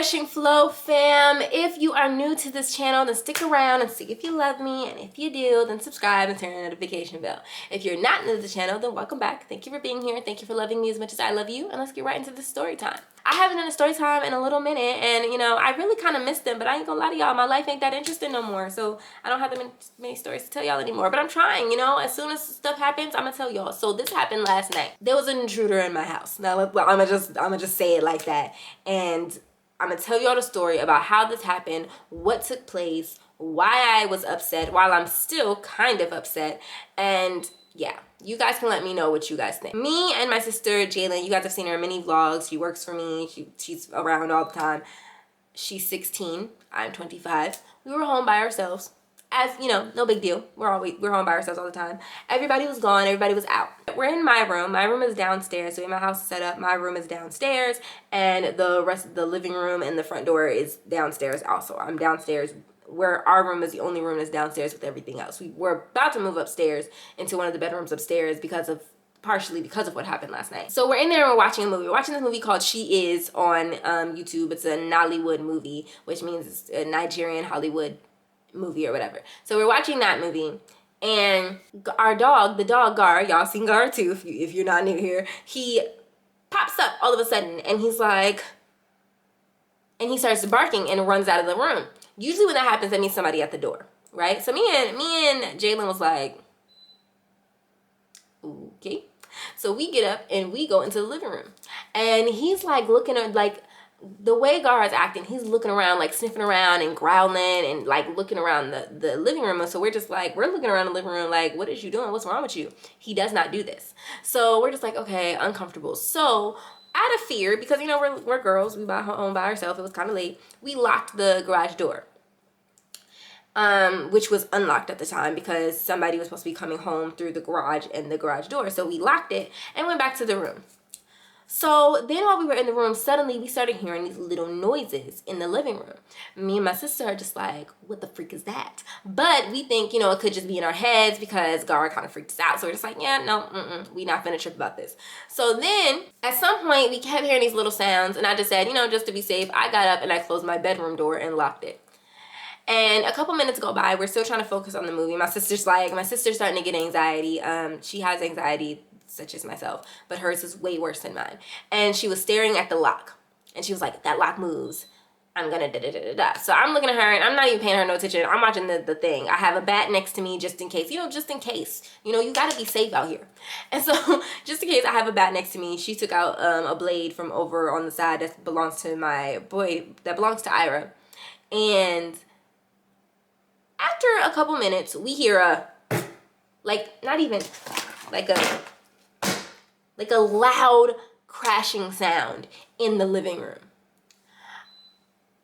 Refreshing Flow fam, if you are new to this channel, then stick around and see if you love me, and if you do, then subscribe and turn on the notification bell. If you're not new to the channel, then welcome back. Thank you for being here. Thank you for loving me as much as I love you, and let's get right into the story time. I haven't done a story time in a little minute, and you know, I really kind of missed them, but I ain't gonna lie to y'all, my life ain't that interesting no more, so I don't have that many stories to tell y'all anymore, but I'm trying, you know. As soon as stuff happens, I'm gonna tell y'all. So this happened last night. There was an intruder in my house. Now, well, I'm gonna just say it like that, and I'm gonna tell y'all the story about how this happened, what took place, why I was upset, while I'm still kind of upset, and yeah, you guys can let me know what you guys think. Me and my sister Jalen, you guys have seen her in many vlogs. She works for me. She's around all the time. She's 16. I'm 25. We were home by ourselves. As you know, no big deal. We're home by ourselves all the time. Everybody was gone. Everybody was out. We're in my room. My room is downstairs. So in my house is set up. My room is downstairs, and the rest of the living room and the front door is downstairs also. I'm downstairs, where our room is the only room that's downstairs with everything else. We were about to move upstairs into one of the bedrooms upstairs partially because of what happened last night. So we're in there and we're watching a movie. We're watching this movie called She Is on YouTube. It's a Nollywood movie, which means it's a Nigerian Hollywood movie or whatever. So we're watching that movie, and our dog, the dog Gar, y'all seen Gar too if you're not new here, he pops up all of a sudden, and he's like, and he starts barking and runs out of the room. Usually when that happens, that means somebody at the door, right? So me and Jalen was like, okay. So we get up and we go into the living room, and he's like looking at, like, the way Gar is acting, he's looking around, like sniffing around and growling and like looking around the living room. And so we're just like, we're looking around the living room like, what is you doing? What's wrong with you? He does not do this. So we're just like, okay, uncomfortable. So out of fear, because you know, we're girls, we bought home by ourselves, it was kind of late, we locked the garage door. Which was unlocked at the time because somebody was supposed to be coming home through the garage and the garage door. So we locked it and went back to the room. So then while we were in the room, suddenly we started hearing these little noises in the living room. Me and my sister are just like, what the freak is that? But we think, you know, it could just be in our heads because Gar kind of freaked us out. So we're just like, yeah, no, we not finna trip about this. So then at some point we kept hearing these little sounds, and I just said, you know, just to be safe, I got up and I closed my bedroom door and locked it. And a couple minutes go by, we're still trying to focus on the movie. My sister's starting to get anxiety. She has anxiety such as myself, but hers is way worse than mine. And she was staring at the lock, and she was like, that lock moves, I'm gonna da-da-da-da-da. So I'm looking at her, and I'm not even paying her no attention. I'm watching the thing. I have a bat next to me just in case, you know, you gotta be safe out here. And so just in case, I have a bat next to me. She took out a blade from over on the side that belongs to Ira. And after a couple minutes, we hear a loud crashing sound in the living room.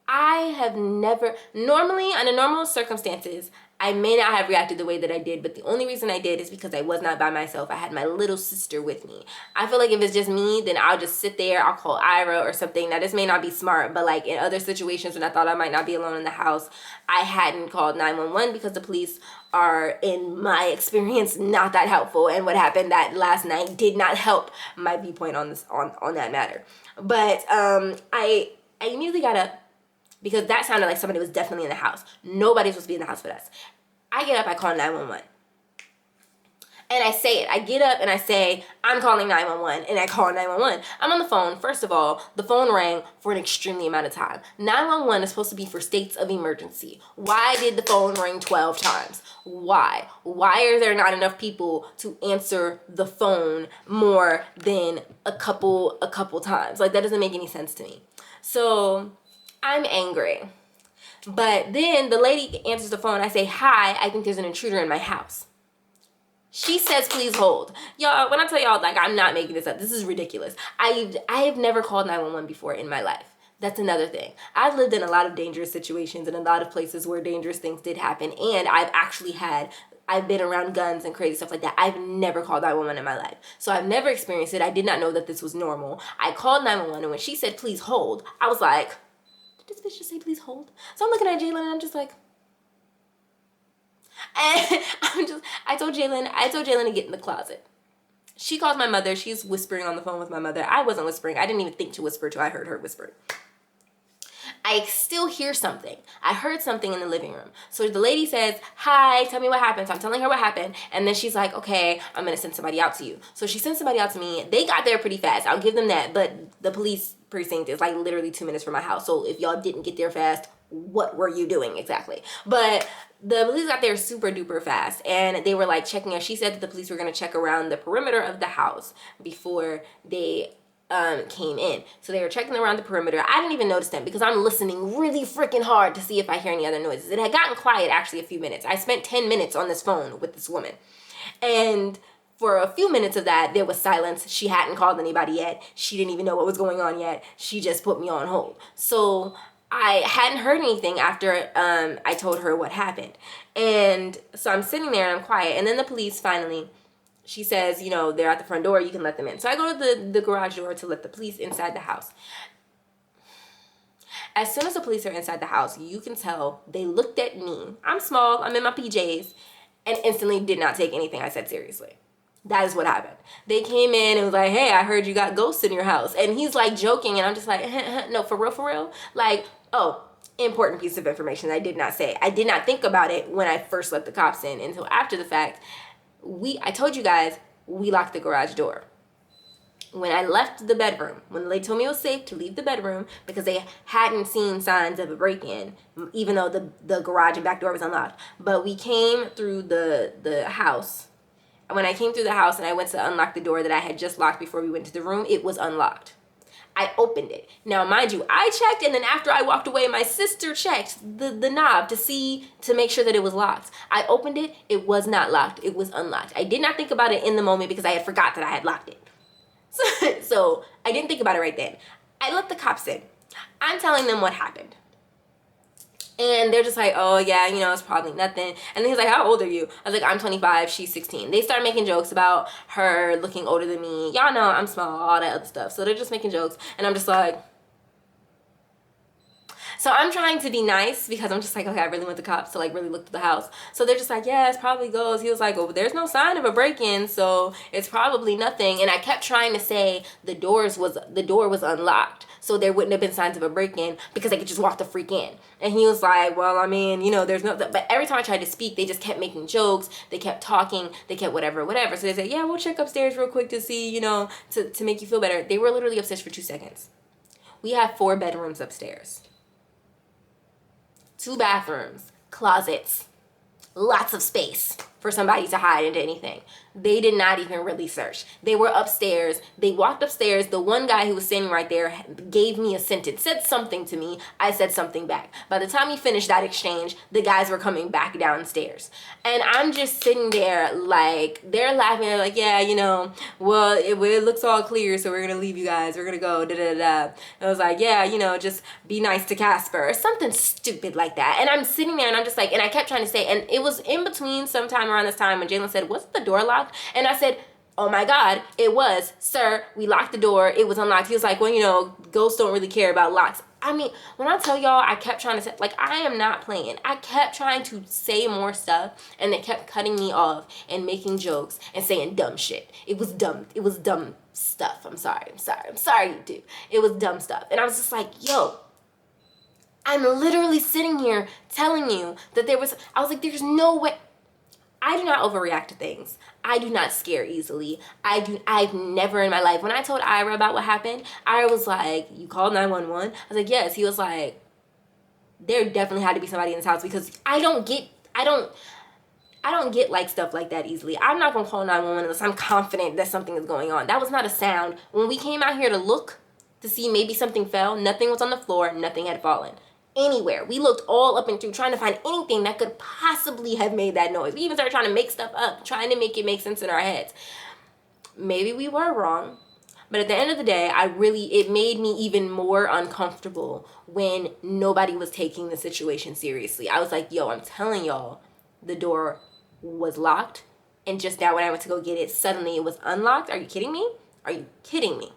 I have never, normally under normal circumstances, I may not have reacted the way that I did, but the only reason I did is because I was not by myself. I had my little sister with me. I feel like if it's just me, then I'll just sit there, I'll call Ira or something. Now this may not be smart, but like in other situations when I thought I might not be alone in the house, I hadn't called 911 because the police are, in my experience, not that helpful. And what happened that last night did not help my viewpoint on this on that matter. But I immediately got up, because that sounded like somebody was definitely in the house. Nobody was supposed to be in the house with us. I get up, I call 911. And I say it. I get up and I say, I'm calling 911, and I call 911. I'm on the phone. First of all, the phone rang for an extremely amount of time. 911 is supposed to be for states of emergency. Why did the phone ring 12 times? Why? Why are there not enough people to answer the phone more than a couple times? Like, that doesn't make any sense to me. So I'm angry. But then the lady answers the phone. I say, hi, I think there's an intruder in my house. She says, please hold. Y'all, when I tell y'all, like, I'm not making this up. This is ridiculous. I have never called 911 before in my life. That's another thing. I've lived in a lot of dangerous situations and a lot of places where dangerous things did happen. And I've been around guns and crazy stuff like that. I've never called 911 in my life. So I've never experienced it. I did not know that this was normal. I called 911, and when she said, please hold, I was like, did this bitch just say, please hold? So I'm looking at Jalen, and I'm just like, and I told Jalen to get in the closet. She calls my mother. She's whispering on the phone with my mother. I wasn't whispering. I didn't even think to whisper till I heard her whispering. I still hear something. I heard something in the living room. So the lady says, hi, tell me what happened. So I'm telling her what happened. And then she's like, okay, I'm going to send somebody out to you. So she sent somebody out to me. They got there pretty fast. I'll give them that. But the police precinct is like literally 2 minutes from my house. So if y'all didn't get there fast, what were you doing exactly? But the police got there super duper fast, and they were like checking us. She said that the police were going to check around the perimeter of the house before they came in. So they were checking around the perimeter. I didn't even notice them because I'm listening really freaking hard to see if I hear any other noises. It had gotten quiet actually a few minutes. I spent 10 minutes on this phone with this woman, and for a few minutes of that, there was silence. She hadn't called anybody yet. She didn't even know what was going on yet. She just put me on hold. So I hadn't heard anything after I told her what happened. And so I'm sitting there and I'm quiet. And then the police finally, she says, you know, they're at the front door. You can let them in. So I go to the garage door to let the police inside the house. As soon as the police are inside the house, you can tell they looked at me. I'm small. I'm in my PJs. And instantly did not take anything I said seriously. That is what happened. They came in and was like, hey, I heard you got ghosts in your house. And he's like joking. And I'm just like, no, for real, for real? Like, oh, important piece of information I did not say. I did not think about it when I first let the cops in until after the fact. I told you guys, we locked the garage door. When I left the bedroom, when they told me it was safe to leave the bedroom because they hadn't seen signs of a break-in, even though the garage and back door was unlocked. But we came through the house. When I came through the house and I went to unlock the door that I had just locked before we went to the room, it was unlocked. I opened it. Now, mind you, I checked, and then after I walked away, my sister checked the knob to make sure that it was locked. I opened it. It was not locked. It was unlocked. I did not think about it in the moment because I had forgot that I had locked it. So I didn't think about it right then. I let the cops in. I'm telling them what happened. And they're just like, oh, yeah, you know, it's probably nothing. And then he's like, how old are you? I was like, I'm 25. She's 16. They start making jokes about her looking older than me. Y'all know I'm small, all that other stuff. So they're just making jokes. And I'm just like... So I'm trying to be nice because I'm just like, okay, I really want the cops to like really look at the house. So they're just like, yeah, it's probably ghosts. He was like, oh, there's no sign of a break-in, so it's probably nothing. And I kept trying to say the door was unlocked, so there wouldn't have been signs of a break-in because they could just walk the freak in. And he was like, well, I mean, you know, there's no... But every time I tried to speak, they just kept making jokes. They kept talking. They kept whatever. So they said, yeah, we'll check upstairs real quick to see, you know, to make you feel better. They were literally upstairs for 2 seconds. We have 4 bedrooms upstairs. 2 bathrooms, closets, lots of space for somebody to hide into anything. They did not even really search. They were upstairs. They walked upstairs. The one guy who was standing right there gave me a sentence, said something to me. I said something back. By the time we finished that exchange, the guys were coming back downstairs. And I'm just sitting there like, they're laughing. They're like, yeah, you know, well, it looks all clear, so we're going to leave you guys. We're going to go, da-da-da-da. I was like, yeah, you know, just be nice to Casper. Or something stupid like that. And I'm sitting there and I'm just like, and I kept trying to say, and it was in between sometime around this time when Jalen said, wasn't the door locked? And I said, oh my God, it was. Sir, we locked the door. It was unlocked. He was like, well, you know, ghosts don't really care about locks. I mean, when I tell y'all, I kept trying to say, like, I am not playing. I kept trying to say more stuff, and they kept cutting me off and making jokes and saying dumb shit. It was dumb. It was dumb stuff. I'm sorry, YouTube. It was dumb stuff. And I was just like, yo, I'm literally sitting here telling you that I was like, there's no way. I do not overreact to things. I do not scare easily. I've never in my life. When I told Ira about what happened, Ira was like, you called 911? I was like, yes. He was like, there definitely had to be somebody in this house because I don't get like stuff like that easily. I'm not gonna call 911 unless I'm confident that something is going on. That was not a sound. When we came out here to look to see maybe something fell, nothing was on the floor, nothing had fallen. Anywhere. We looked all up and through trying to find anything that could possibly have made that noise. We even started trying to make stuff up, trying to make it make sense in our heads. Maybe we were wrong, but at the end of the day, it made me even more uncomfortable when nobody was taking the situation seriously. I was like, yo, I'm telling y'all, the door was locked, and just now when I went to go get it, suddenly it was unlocked. Are you kidding me? Are you kidding me?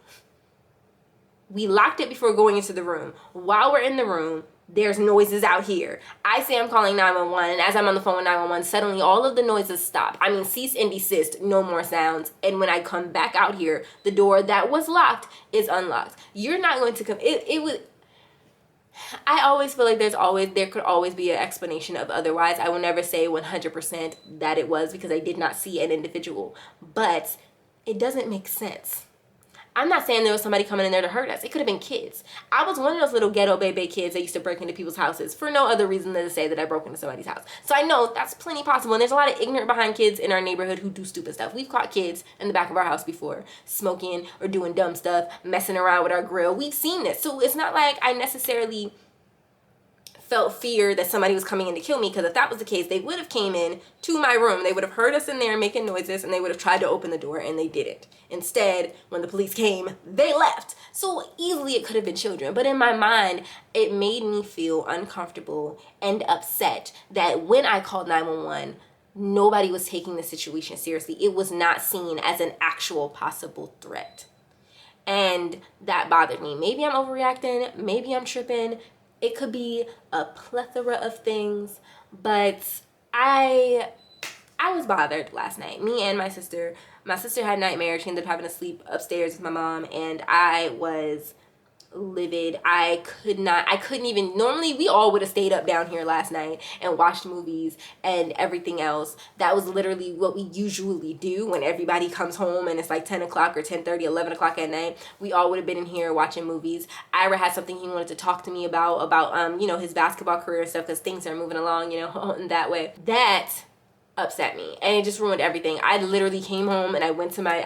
We locked it before going into the room. While we're in the room, there's noises out here. I say I'm calling 911, and as I'm on the phone with 911, suddenly all of the noises stop. I mean, cease and desist, no more sounds. And when I come back out here, the door that was locked is unlocked. You're not going to come. I always feel like there could always be an explanation of otherwise. I will never say 100% that it was because I did not see an individual, but it doesn't make sense. I'm not saying there was somebody coming in there to hurt us. It could have been kids. I was one of those little ghetto baby kids that used to break into people's houses for no other reason than to say that I broke into somebody's house. So I know that's plenty possible. And there's a lot of ignorant behind kids in our neighborhood who do stupid stuff. We've caught kids in the back of our house before, smoking or doing dumb stuff, messing around with our grill. We've seen this. So it's not like I necessarily felt fear that somebody was coming in to kill me, because if that was the case, they would have came in to my room. They would have heard us in there making noises, and they would have tried to open the door, and they didn't. Instead, when the police came, they left. So easily it could have been children. But in my mind, it made me feel uncomfortable and upset that when I called 911, nobody was taking the situation seriously. It was not seen as an actual possible threat. And that bothered me. Maybe I'm overreacting. Maybe I'm tripping. It could be a plethora of things, but I was bothered last night. Me and my sister. My sister had nightmares. She ended up having to sleep upstairs with my mom, and I was livid. I couldn't even, normally we all would have stayed up down here last night and watched movies and everything else. That was literally what we usually do when everybody comes home and it's like 10 o'clock or 10:30, 11 o'clock at night. We all would have been in here watching movies. Ira had something he wanted to talk to me about you know, his basketball career and stuff, because things are moving along, you know, in that way. That upset me, and it just ruined everything. I literally came home and I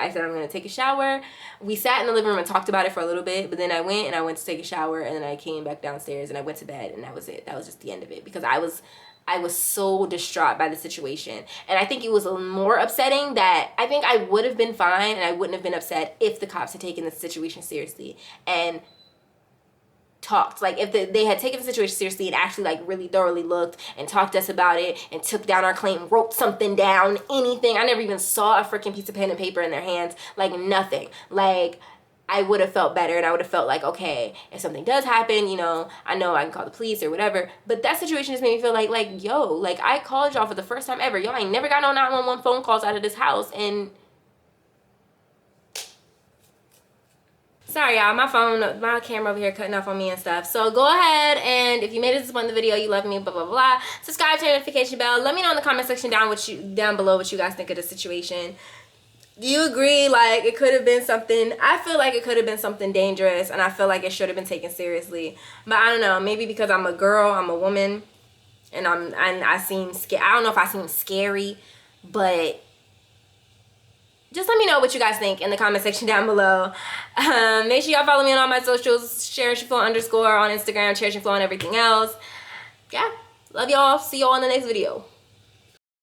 said I'm gonna take a shower. We sat in the living room and talked about it for a little bit, but then I went to take a shower, and then I came back downstairs and I went to bed, and that was it. That was just the end of it, because I was so distraught by the situation. And I think it was more upsetting that I think I would have been fine and I wouldn't have been upset if the cops had taken the situation seriously and talked. Like, if they had taken the situation seriously and actually like really thoroughly looked and talked to us about it and took down our claim, wrote something down, anything. I never even saw a freaking piece of pen and paper in their hands, like nothing. Like, I would have felt better, and I would have felt like, okay, if something does happen, you know I can call the police or whatever. But that situation just made me feel like, yo, like, I called y'all for the first time ever. Y'all ain't never got no 911 phone calls out of this house, and sorry, y'all, my camera over here cutting off on me and stuff. So go ahead, and if you made it to this point in the video, you love me, blah, blah, blah. Subscribe to the notification bell. Let me know in the comment section down below what you guys think of the situation. Do you agree, like, it could have been something? I feel like it could have been something dangerous, and I feel like it should have been taken seriously. But I don't know, maybe because I'm a girl, I'm a woman, and I seem scared. I don't know if I seem scary, but just let me know what you guys think in the comment section down below. Make sure y'all follow me on all my socials, CherishingFlo_ on Instagram, CherishingFlo on everything else. Yeah, love y'all. See y'all in the next video.